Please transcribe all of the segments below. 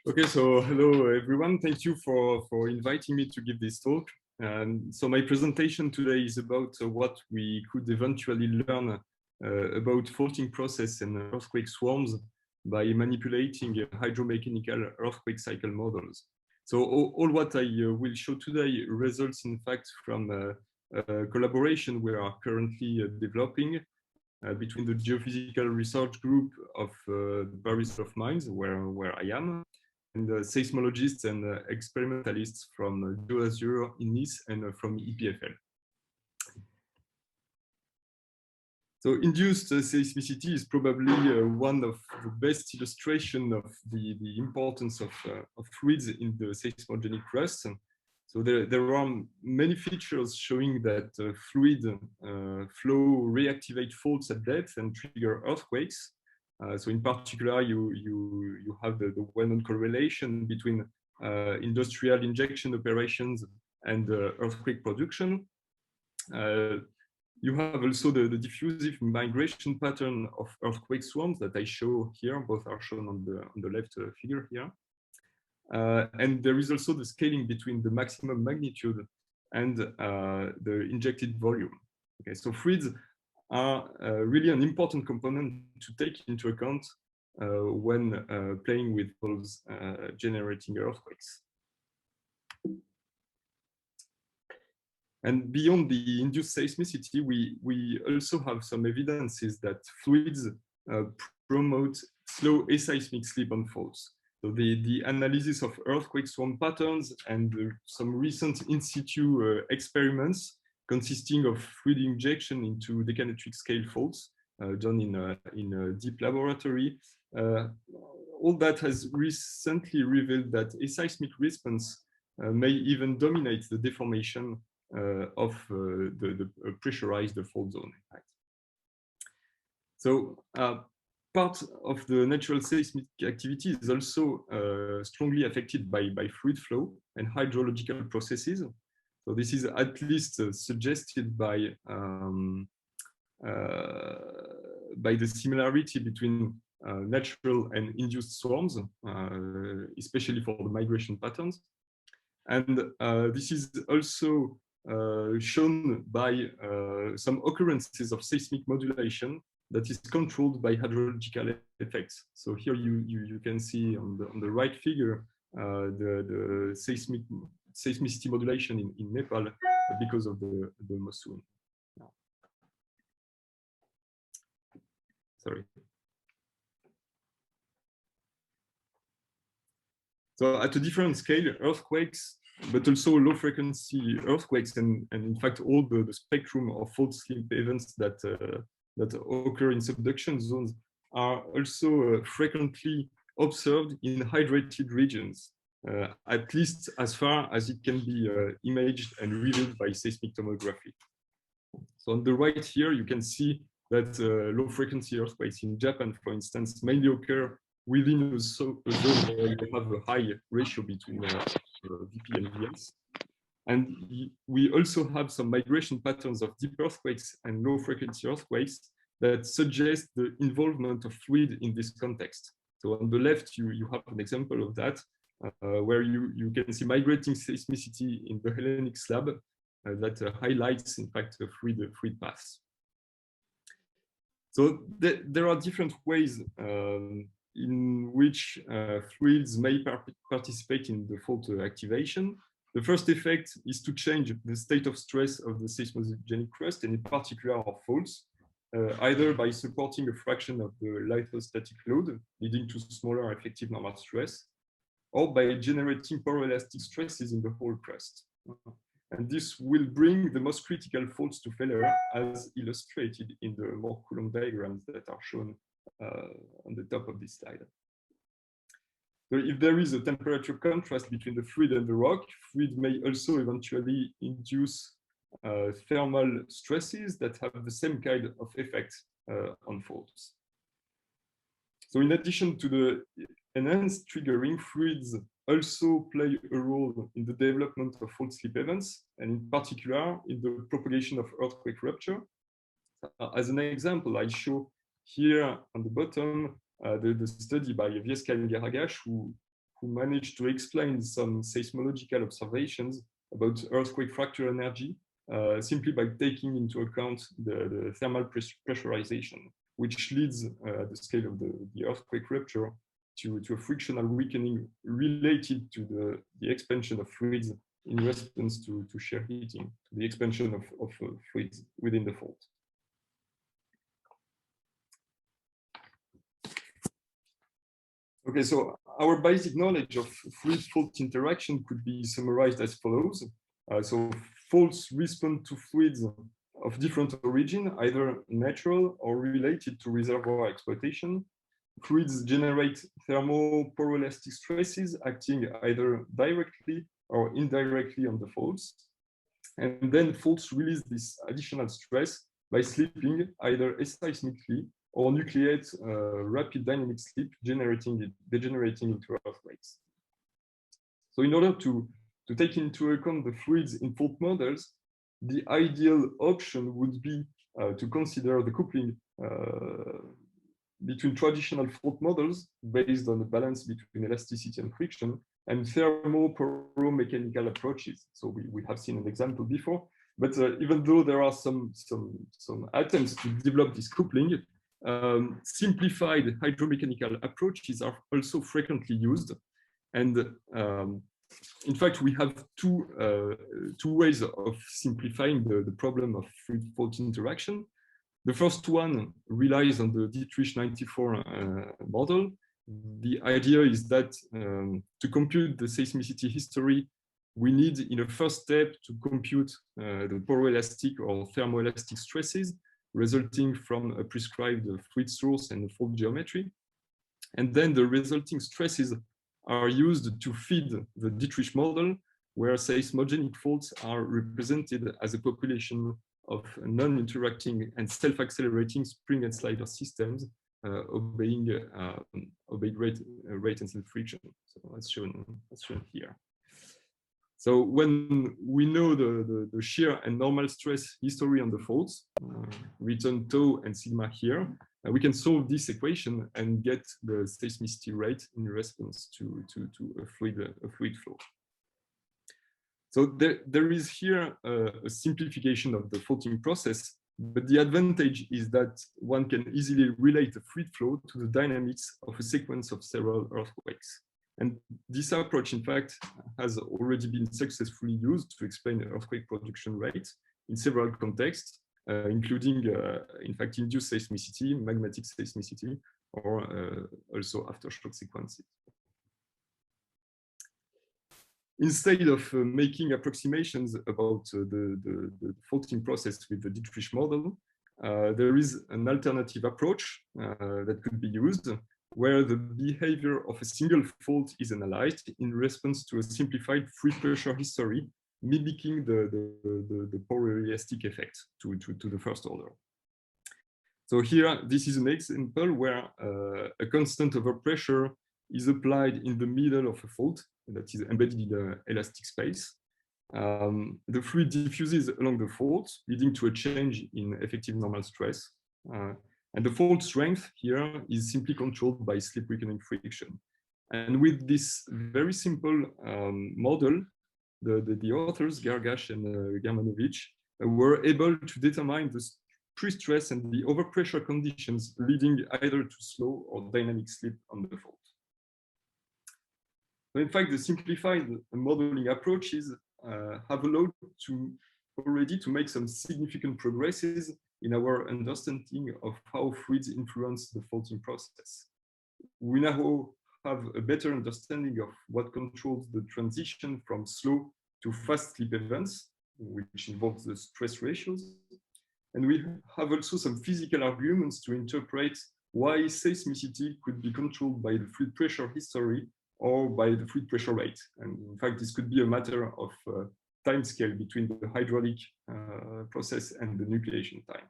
Okay, so hello everyone. Thank you for inviting me to give this talk. So my presentation today is about what we could eventually learn about faulting process and earthquake swarms by manipulating hydromechanical earthquake cycle models. So all what I will show today results in fact from a collaboration we are currently developing between the geophysical research group of Paris of Mines, where I am, and seismologists and experimentalists from GeoAzure in Nice and from EPFL. So induced seismicity is probably one of the best illustration of the importance of fluids in the seismogenic crust. So there are many features showing that fluid flow reactivate faults at depth and trigger earthquakes. So in particular, you have the well-known correlation between industrial injection operations and earthquake production. You have also the diffusive migration pattern of earthquake swarms that I show here. Both are shown on the left figure here. And there is also the scaling between the maximum magnitude and the injected volume. Okay, so fluids are really an important component to take into account when playing with those generating earthquakes. And beyond the induced seismicity, we also have some evidences that fluids promote slow aseismic slip-on faults. So the analysis of earthquake swarm patterns and some recent in situ experiments consisting of fluid injection into decametric scale faults done in a deep laboratory. All that has recently revealed that aseismic response may even dominate the deformation of the pressurized fault zone. Right? So part of the natural seismic activity is also strongly affected by fluid flow and hydrological processes. So this is at least suggested by the similarity between natural and induced swarms, especially for the migration patterns. And this is also shown by some occurrences of seismic modulation that is controlled by hydrological effects. So here you can see on the right figure the seismicity modulation in Nepal because of the monsoon. Sorry. So at a different scale, earthquakes, but also low frequency earthquakes, and in fact all the spectrum of fault slip events that occur in subduction zones are also frequently observed in hydrated regions, at least as far as it can be imaged and revealed by seismic tomography. So on the right here, you can see that low frequency earthquakes in Japan, for instance, mainly occur within a zone where you have a high ratio between VP and VS. And we also have some migration patterns of deep earthquakes and low frequency earthquakes that suggest the involvement of fluid in this context. So on the left, you have an example of that, where you can see migrating seismicity in the Hellenic slab that highlights, in fact, the fluid paths. So there are different ways in which fluids may participate in the fault activation. The first effect is to change the state of stress of the seismogenic crust, and in particular of faults, either by supporting a fraction of the lithostatic load, leading to smaller effective normal stress, or by generating poroelastic stresses in the whole crust. And this will bring the most critical faults to failure, as illustrated in the more Coulomb diagrams that are shown on the top of this slide. So if there is a temperature contrast between the fluid and the rock, fluid may also eventually induce thermal stresses that have the same kind of effect on faults. So in addition to the enhanced triggering, fluids also play a role in the development of fault slip events, and in particular in the propagation of earthquake rupture. As an example, I show here on the bottom the study by Vieska and Garagash, who who managed to explain some seismological observations about earthquake fracture energy simply by taking into account the thermal pressurization, which leads at the scale of the earthquake rupture to a frictional weakening related to the expansion of fluids in response to shear heating, to the expansion of fluids within the fault. Okay, so our basic knowledge of fluid-fault interaction could be summarized as follows. So faults respond to fluids of different origin, either natural or related to reservoir exploitation. Fluids generate thermo-poro stresses acting either directly or indirectly on the faults. And then faults release this additional stress by slipping either aseismically or nucleate rapid dynamic slip, degenerating into earthquakes. So in order to take into account the fluids in fault models, the ideal option would be to consider the coupling between traditional fault models based on the balance between elasticity and friction and thermo-poro mechanical approaches. So we have seen an example before, but even though there are some attempts to develop this coupling, simplified hydromechanical approaches are also frequently used. And in fact, we have two ways of simplifying the problem of fluid fault interaction. The first one relies on the Dietrich 94 model. The idea is that to compute the seismicity history, we need in a first step to compute the poroelastic or thermoelastic stresses resulting from a prescribed fluid source and fault geometry. And then the resulting stresses are used to feed the Dietrich model, where seismogenic faults are represented as a population of non-interacting and self-accelerating spring and slider systems obeying rate and friction. So that's shown here. So when we know the shear and normal stress history on the faults, written tau and sigma here, we can solve this equation and get the seismicity rate in response to a fluid flow. So there is here a simplification of the faulting process, but the advantage is that one can easily relate the fluid flow to the dynamics of a sequence of several earthquakes. And this approach, in fact, has already been successfully used to explain earthquake production rates in several contexts, including, in fact, induced seismicity, magmatic seismicity, or also aftershock sequences. Instead of making approximations about the faulting process with the Dietrich model, there is an alternative approach that could be used, where the behavior of a single fault is analyzed in response to a simplified fluid pressure history, mimicking the poroelastic effect to the first order. So here, this is an example where a constant overpressure is applied in the middle of a fault that is embedded in the elastic space. The fluid diffuses along the fault, leading to a change in effective normal stress. And the fault strength here is simply controlled by slip weakening friction. And with this very simple model, the authors, Gargash and Germanovich, were able to determine the pre-stress and the overpressure conditions leading either to slow or dynamic slip on the fault. So in fact, the simplified modeling approaches have allowed already to make some significant progresses in our understanding of how fluids influence the faulting process. We now have a better understanding of what controls the transition from slow to fast slip events, which involves the stress ratios. And we have also some physical arguments to interpret why seismicity could be controlled by the fluid pressure history or by the fluid pressure rate. And in fact, this could be a matter of time scale between the hydraulic process and the nucleation time.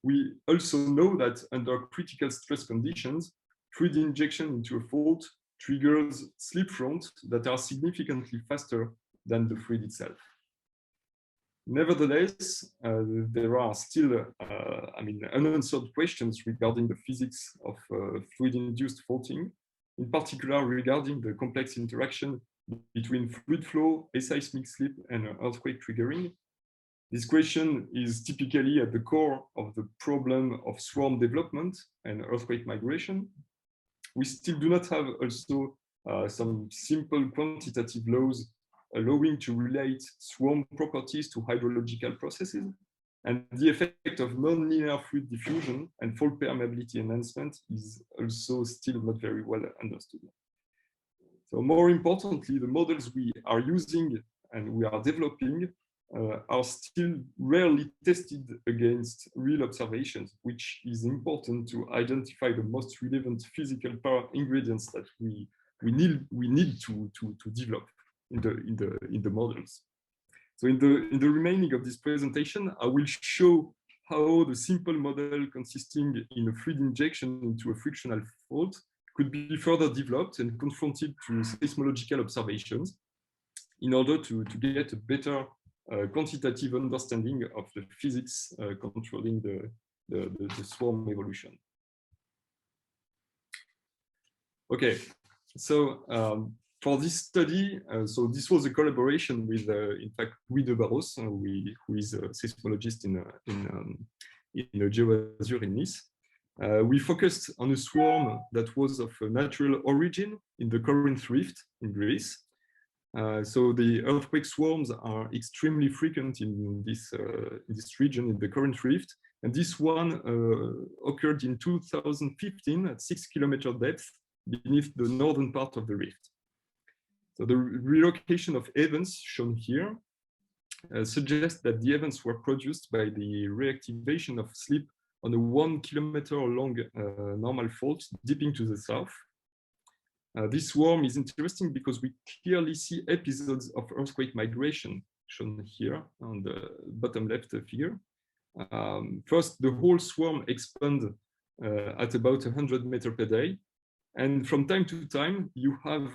We also know that under critical stress conditions, fluid injection into a fault triggers slip fronts that are significantly faster than the fluid itself. Nevertheless, there are still unanswered questions regarding the physics of fluid-induced faulting. in particular regarding the complex interaction between fluid flow, aseismic slip, and earthquake triggering. This question is typically at the core of the problem of swarm development and earthquake migration. We still do not have also some simple quantitative laws allowing to relate swarm properties to hydrological processes. And the effect of non-linear fluid diffusion and fault permeability enhancement is also still not very well understood. So more importantly, the models we are using and we are developing are still rarely tested against real observations, which is important to identify the most relevant physical ingredients that we need to develop in the models. So in the remaining of this presentation, I will show how the simple model consisting in a fluid injection into a frictional fault could be further developed and confronted to seismological observations in order to get a better quantitative understanding of the physics controlling the swarm evolution. Okay, so for this study, so this was a collaboration with, in fact, Louis de Barros, who is a seismologist in GeoAzur in Nice. We focused on a swarm that was of a natural origin in the Corinth Rift in Greece. So the earthquake swarms are extremely frequent in this region, in the Corinth Rift. And this one occurred in 2015 at 6 kilometer depth beneath the northern part of the rift. So the relocation of events shown here suggests that the events were produced by the reactivation of slip on a 1 kilometer long normal fault dipping to the south. This swarm is interesting because we clearly see episodes of earthquake migration shown here on the bottom left figure. First, the whole swarm expands at about 100 meters per day. And from time to time, you have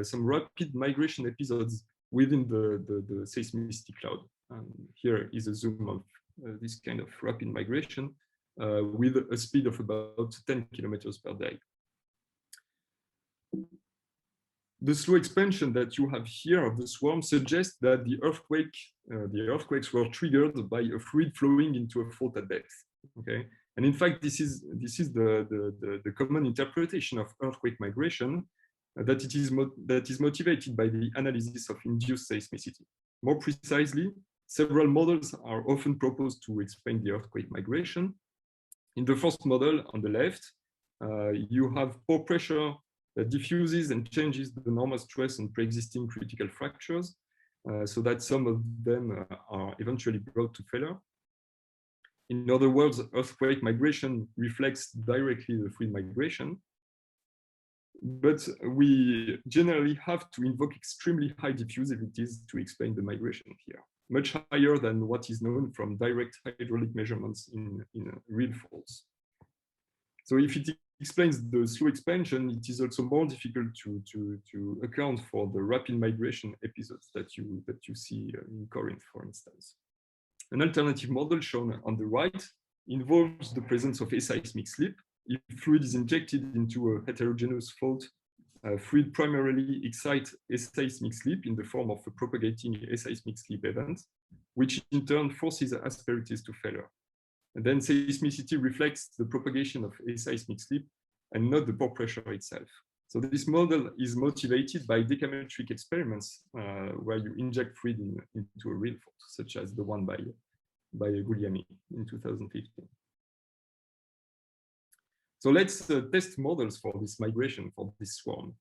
some rapid migration episodes within the seismicity cloud. Here is a zoom of this kind of rapid migration with a speed of about 10 kilometers per day. The slow expansion that you have here of the swarm suggests that the earthquakes were triggered by a fluid flowing into a fault at depth. Okay, and in fact, this is the common interpretation of earthquake migration, that is motivated by the analysis of induced seismicity. More precisely, several models are often proposed to explain the earthquake migration. In the first model on the left, you have pore pressure that diffuses and changes the normal stress on pre-existing critical fractures, so that some of them are eventually brought to failure. In other words, earthquake migration reflects directly the fluid migration, but we generally have to invoke extremely high diffusivities to explain the migration here, much higher than what is known from direct hydraulic measurements in real faults. So if it explains the slow expansion, it is also more difficult to account for the rapid migration episodes that you see in Corinth, for instance. An alternative model shown on the right involves the presence of aseismic slip. If fluid is injected into a heterogeneous fault, fluid primarily excites aseismic slip in the form of a propagating aseismic slip event, which in turn forces asperities to failure. And then seismicity reflects the propagation of aseismic slip and not the pore pressure itself. So this model is motivated by decametric experiments where you inject fluid into a real fault, such as the one by Guglielmi in 2015. So let's test models for this migration, for this swarm.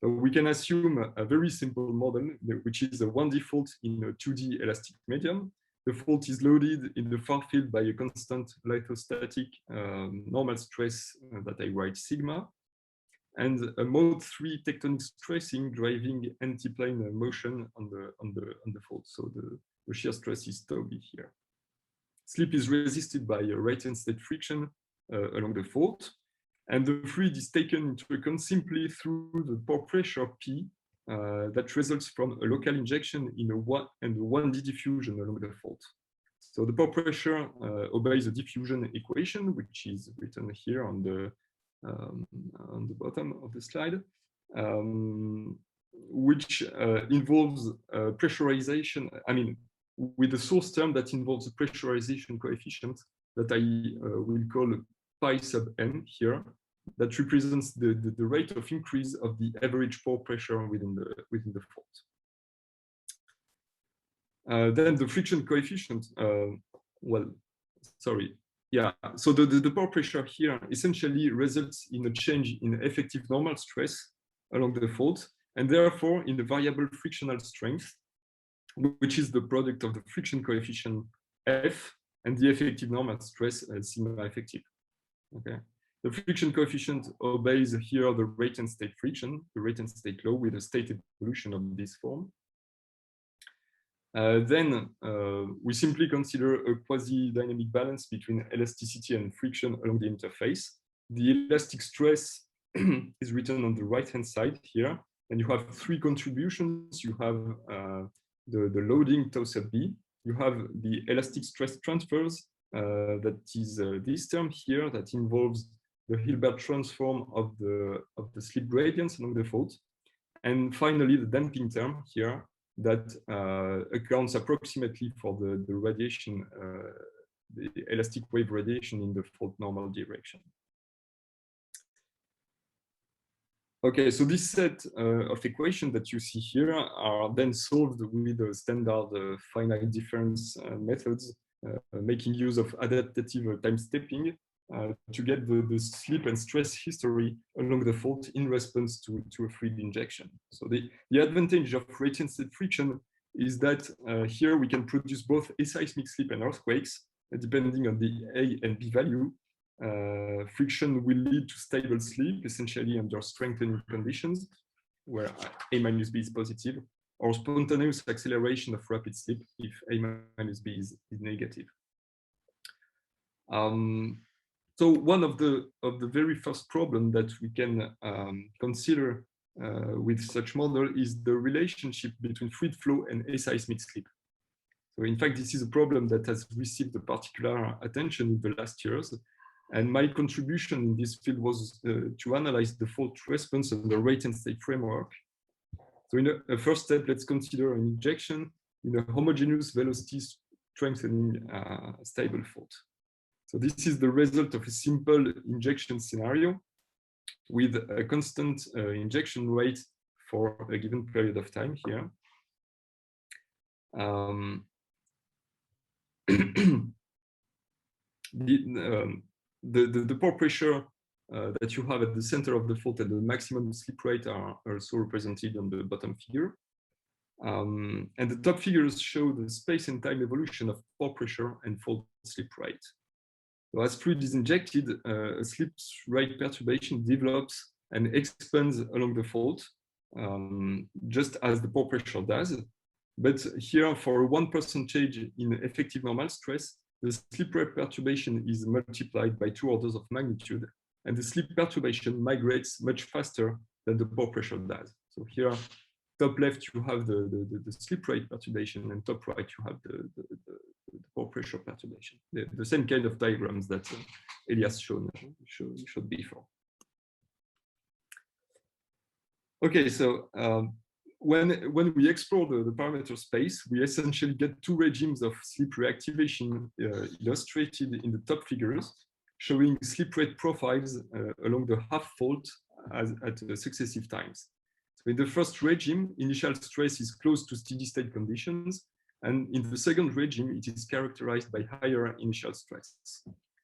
So we can assume a very simple model, which is a 1D fault in a 2D elastic medium. The fault is loaded in the far field by a constant lithostatic normal stress that I write sigma, and a mode 3 tectonic stressing driving antiplane motion on the fault. So the shear stress is tau b here. Slip is resisted by a right hand state friction along the fault, and the fluid is taken into account simply through the pore pressure P that results from a local injection in a 1D diffusion along the fault. So the pore pressure obeys a diffusion equation, which is written here on the on the bottom of the slide, which involves pressurization. I mean, with the source term that involves a pressurization coefficient that I will call pi sub n here, that represents the rate of increase of the average pore pressure within the fault. Then the friction coefficient, so the pore pressure here essentially results in a change in effective normal stress along the fault, and therefore in the variable frictional strength, which is the product of the friction coefficient F and the effective normal stress sigma effective. Okay. The friction coefficient obeys here the rate and state friction, the rate and state law, with a state evolution of this form. Then we simply consider a quasi-dynamic balance between elasticity and friction along the interface. The elastic stress is written on the right-hand side here, and you have three contributions. You have the loading tau sub b. You have the elastic stress transfers, that is this term here that involves the Hilbert transform of the slip gradients along the fault. And finally, the damping term here that accounts approximately for the radiation, the elastic wave radiation in the fault normal direction. Okay, so this set of equations that you see here are then solved with the standard finite difference methods, making use of adaptative time stepping to get the slip and stress history along the fault in response to a fluid injection. So the advantage of rate and state friction is that here we can produce both aseismic slip and earthquakes, depending on the A and B value. Friction will lead to stable slip, essentially under strengthening conditions, where A minus B is positive, or spontaneous acceleration of rapid slip if A minus B is negative. So one of the very first problem that we can consider with such model is the relationship between fluid flow and aseismic slip. So in fact, this is a problem that has received a particular attention in the last years. And my contribution in this field was to analyze the fault response of the rate and state framework. So in a first step, let's consider an injection in a homogeneous velocity strengthening stable fault. So this is the result of a simple injection scenario with a constant injection rate for a given period of time here. The pore pressure that you have at the center of the fault and the maximum slip rate are also represented on the bottom figure. And the top figures show the space and time evolution of pore pressure and fault slip rate. So as fluid is injected, a slip rate perturbation develops and expands along the fault, just as the pore pressure does. But here, for a 1% change in effective normal stress, the slip rate perturbation is multiplied by 2 orders of magnitude, and the slip perturbation migrates much faster than the pore pressure does. So here, top left, you have the slip rate perturbation, and top right, you have the pore pressure perturbation. The same kind of diagrams that Elias showed before. Okay, so when we explore the parameter space, we essentially get 2 regimes of slip reactivation illustrated in the top figures, showing slip rate profiles along the half fault at successive times. So in the first regime, initial stress is close to steady state conditions, and in the second regime, it is characterized by higher initial stress.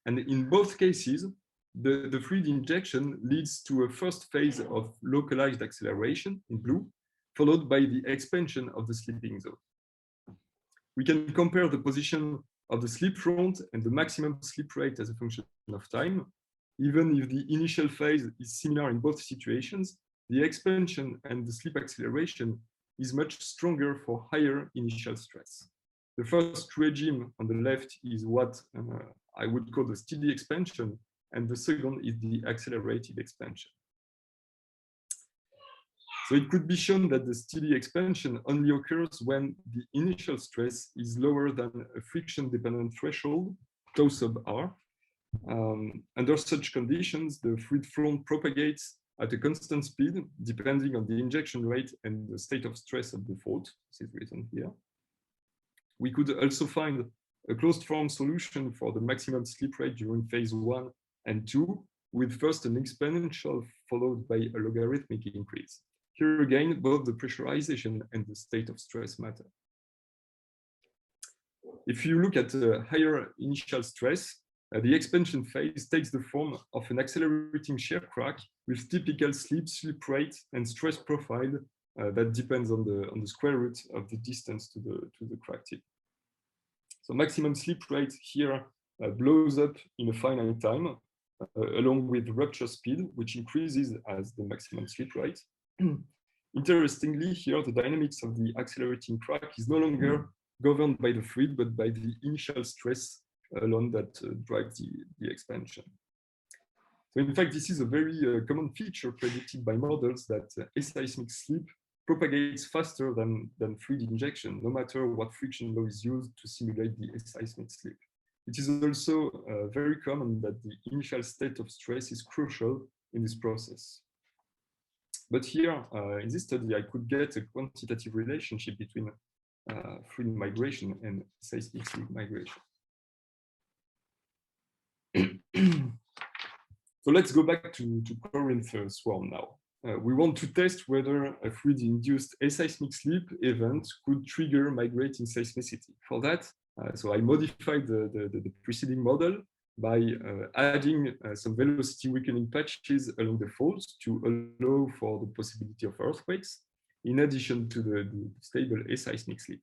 And in both cases, the fluid injection leads to a first phase of localized acceleration in blue, followed by the expansion of the slipping zone. We can compare the position of the slip front and the maximum slip rate as a function of time. Even if the initial phase is similar in both situations, the expansion and the slip acceleration is much stronger for higher initial stress. The first regime on the left is what I would call the steady expansion, and the second is the accelerated expansion. So it could be shown that the steady expansion only occurs when the initial stress is lower than a friction-dependent threshold, tau sub r, Under such conditions, the fluid front propagates at a constant speed, depending on the injection rate and the state of stress of the fault. This is written here. We could also find a closed form solution for the maximum slip rate during phase 1 and 2, with first an exponential followed by a logarithmic increase. Here again, both the pressurization and the state of stress matter. If you look at the higher initial stress, the expansion phase takes the form of an accelerating shear crack with typical slip rate, and stress profile that depends on the square root of the distance to the crack tip. So maximum slip rate here blows up in a finite time, along with rupture speed, which increases as the maximum slip rate. Interestingly, here the dynamics of the accelerating crack is no longer governed by the fluid, but by the initial stress alone that drives the expansion. So in fact, this is a very common feature predicted by models that aseismic slip propagates faster than fluid injection, no matter what friction law is used to simulate the aseismic slip. It is also very common that the initial state of stress is crucial in this process. But here, in this study, I could get a quantitative relationship between fluid migration and seismic slip migration. So let's go back to Corinth swarm now. We want to test whether a fluid-induced aseismic slip event could trigger migrating seismicity. For that, so I modified the preceding model by adding some velocity weakening patches along the faults to allow for the possibility of earthquakes, in addition to the stable aseismic slip.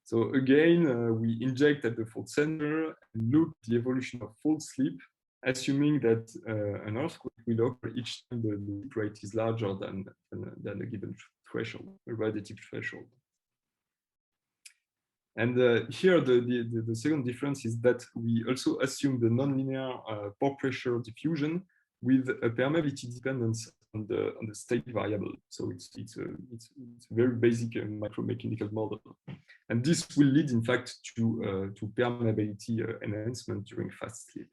So again, we inject at the fault center and look at the evolution of fault slip, assuming that an earthquake will occur each time the slip rate is larger than a given threshold, a radiative threshold. And here, the second difference is that we also assume the nonlinear pore pressure diffusion with a permeability dependence on the state variable. So it's a very basic micromechanical model. And this will lead, in fact, to permeability enhancement during fast slip.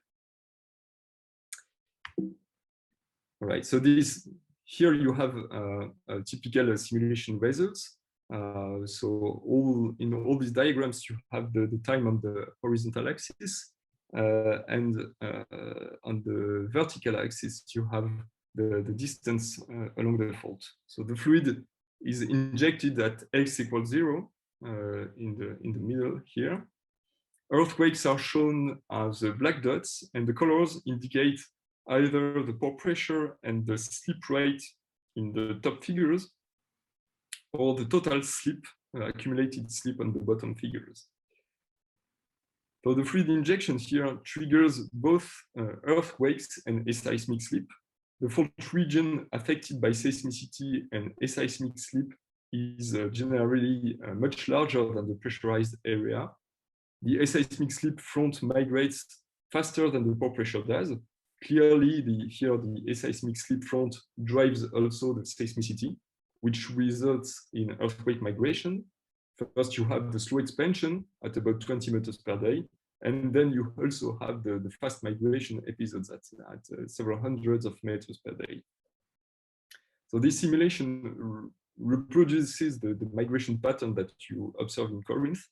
All right, so here you have a typical simulation results. So in all these diagrams, you have the time on the horizontal axis, and on the vertical axis, you have the distance along the fault. So the fluid is injected at x equals 0 in the middle here. Earthquakes are shown as black dots, and the colors indicate either the pore pressure and the slip rate in the top figures, or the total slip, accumulated slip on the bottom figures. So the fluid injection here triggers both earthquakes and aseismic slip. The fault region affected by seismicity and aseismic slip is generally much larger than the pressurized area. The aseismic slip front migrates faster than the pore pressure does. Clearly, here the aseismic slip front drives also the seismicity, which results in earthquake migration. First, you have the slow expansion at about 20 meters per day, and then you also have the fast migration episodes at several hundreds of meters per day. So this simulation reproduces the migration pattern that you observe in Corinth,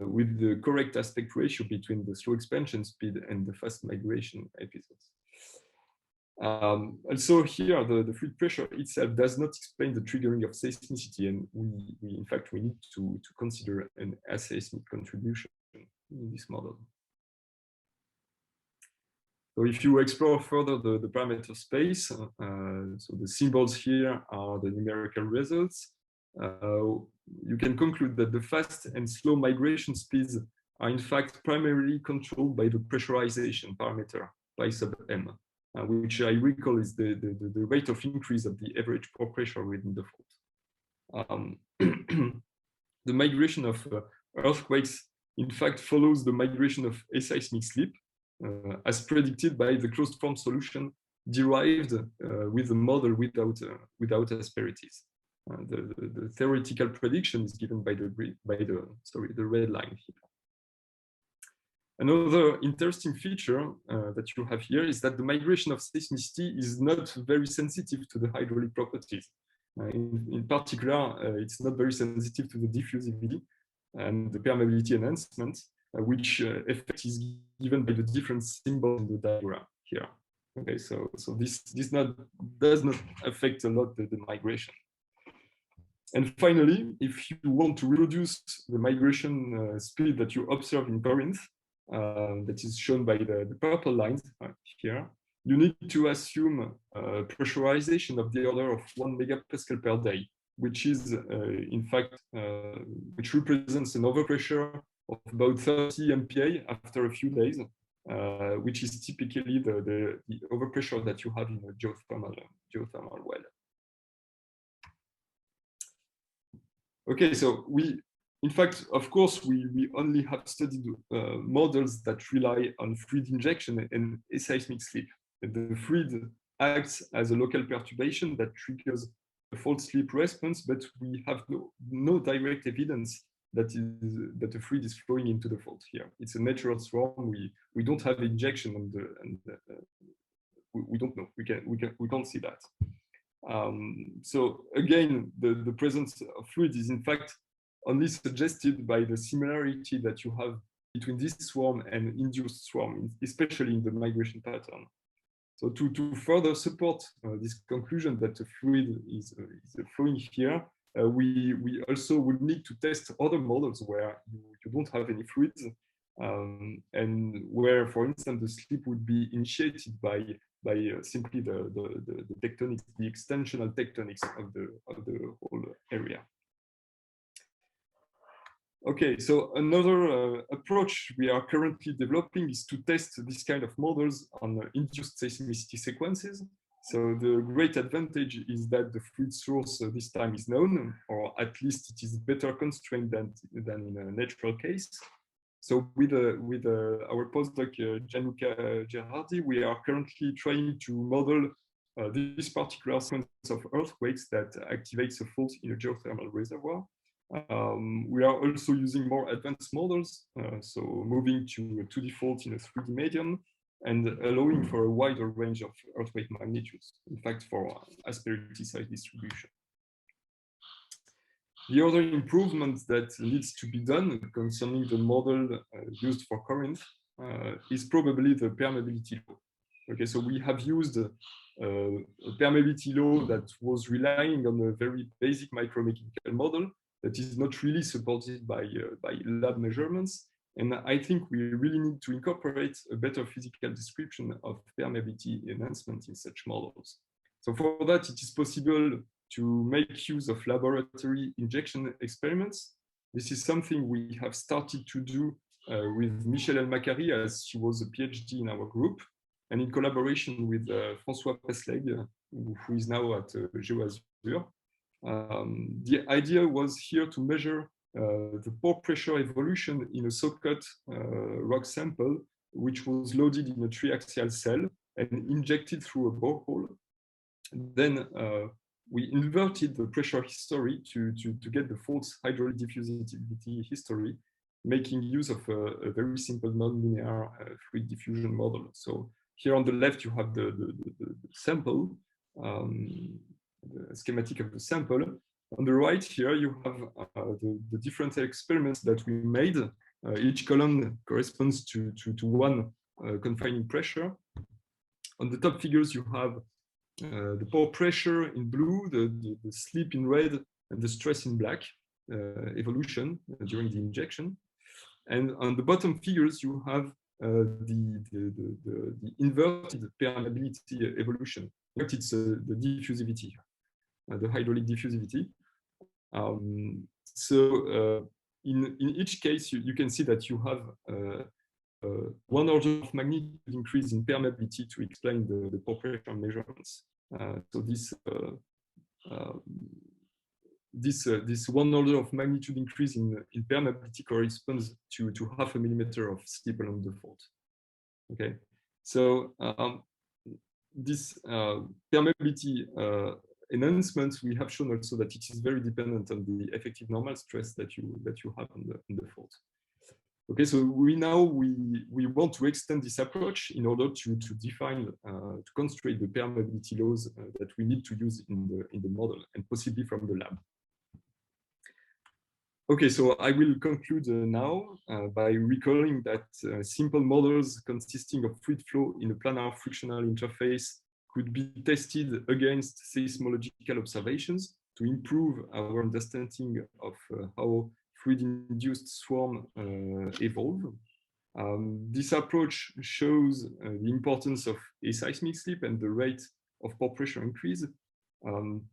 with the correct aspect ratio between the slow expansion speed and the fast migration episodes. Also here, the fluid pressure itself does not explain the triggering of seismicity, and in fact, we need to consider an aseismic contribution in this model. So if you explore further the parameter space, so the symbols here are the numerical results. You can conclude that the fast and slow migration speeds are in fact primarily controlled by the pressurization parameter, pi sub m, which I recall is the rate of increase of the average pore pressure within the fault. The migration of earthquakes, in fact, follows the migration of aseismic slip, as predicted by the closed form solution derived with the model without asperities. The theoretical prediction is given by the red line here. Another interesting feature that you have here is that the migration of seismicity is not very sensitive to the hydraulic properties. In particular, it's not very sensitive to the diffusivity and the permeability enhancement, which effect is given by the different symbols in the diagram here. Okay, so this does not affect a lot the migration. And finally, if you want to reduce the migration speed that you observe in Corinth, that is shown by the purple lines here, you need to assume pressurization of the order of 1 megapascal per day, which is in fact, which represents an overpressure of about 30 MPa after a few days, which is typically the overpressure that you have in a geothermal well. Okay, so in fact, of course, we only have studied models that rely on fluid injection and aseismic slip. The fluid acts as a local perturbation that triggers a fault slip response, but we have no direct evidence that the fluid is flowing into the fault here. It's a natural swarm. We don't have injection on we don't know. We can't see that. So again, the presence of fluid is in fact only suggested by the similarity that you have between this swarm and induced swarm, especially in the migration pattern. So to further support this conclusion that the fluid is flowing here, we also would need to test other models where you don't have any fluids, and where, for instance, the slip would be initiated by simply the tectonics, the extensional tectonics of the whole area. Okay, so another approach we are currently developing is to test this kind of models on induced seismicity sequences. So the great advantage is that the fluid source this time is known, or at least it is better constrained than in a natural case. So with our postdoc Gianluca Gerardi, we are currently trying to model this particular sequence of earthquakes that activates a fault in a geothermal reservoir. We are also using more advanced models, so moving to a 2D fault in a 3D medium and allowing for a wider range of earthquake magnitudes, in fact, for asperity size distribution. The other improvement that needs to be done concerning the model used for Corinth is probably the permeability law. Okay, so we have used a permeability law that was relying on a very basic micromechanical model that is not really supported by lab measurements. And I think we really need to incorporate a better physical description of permeability enhancement in such models. So for that, it is possible to make use of laboratory injection experiments. This is something we have started to do with Michel Macari, as she was a PhD in our group, and in collaboration with François Presleg, who is now at GeoAzur. The idea was here to measure the pore pressure evolution in a so-cut rock sample, which was loaded in a triaxial cell and injected through a borehole. Then we inverted the pressure history to get the fault's hydraulic diffusivity history, making use of a very simple nonlinear fluid diffusion model. So here on the left, you have the sample, the schematic of the sample. On the right here, you have the different experiments that we made. Each column corresponds to one confining pressure. On the top figures, you have the pore pressure in blue, the slip in red, and the stress in black evolution during the injection. And on the bottom figures, you have the inverted permeability evolution. But it's the diffusivity, the hydraulic diffusivity. In each case, you can see that you have one order of magnitude increase in permeability to explain the pore pressure measurements. So this one order of magnitude increase in permeability corresponds to 0.5 millimeter of slip along the fault. Okay, so this permeability enhancement, we have shown also that it is very dependent on the effective normal stress that you have on the fault. Okay, so we want to extend this approach in order to define, to constrain the permeability laws that we need to use in the model and possibly from the lab. Okay, so I will conclude now by recalling that simple models consisting of fluid flow in a planar frictional interface could be tested against seismological observations to improve our understanding of how fluid-induced swarm evolve. This approach shows the importance of a seismic slip and the rate of pore pressure increase.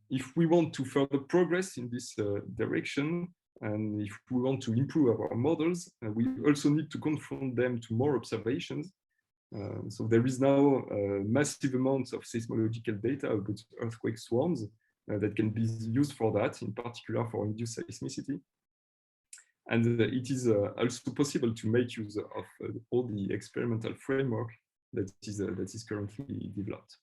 If we want to further progress in this direction, and if we want to improve our models, we also need to confront them to more observations. So there is now massive amounts of seismological data about earthquake swarms that can be used for that, in particular for induced seismicity. And it is also possible to make use of all the experimental framework that is currently developed.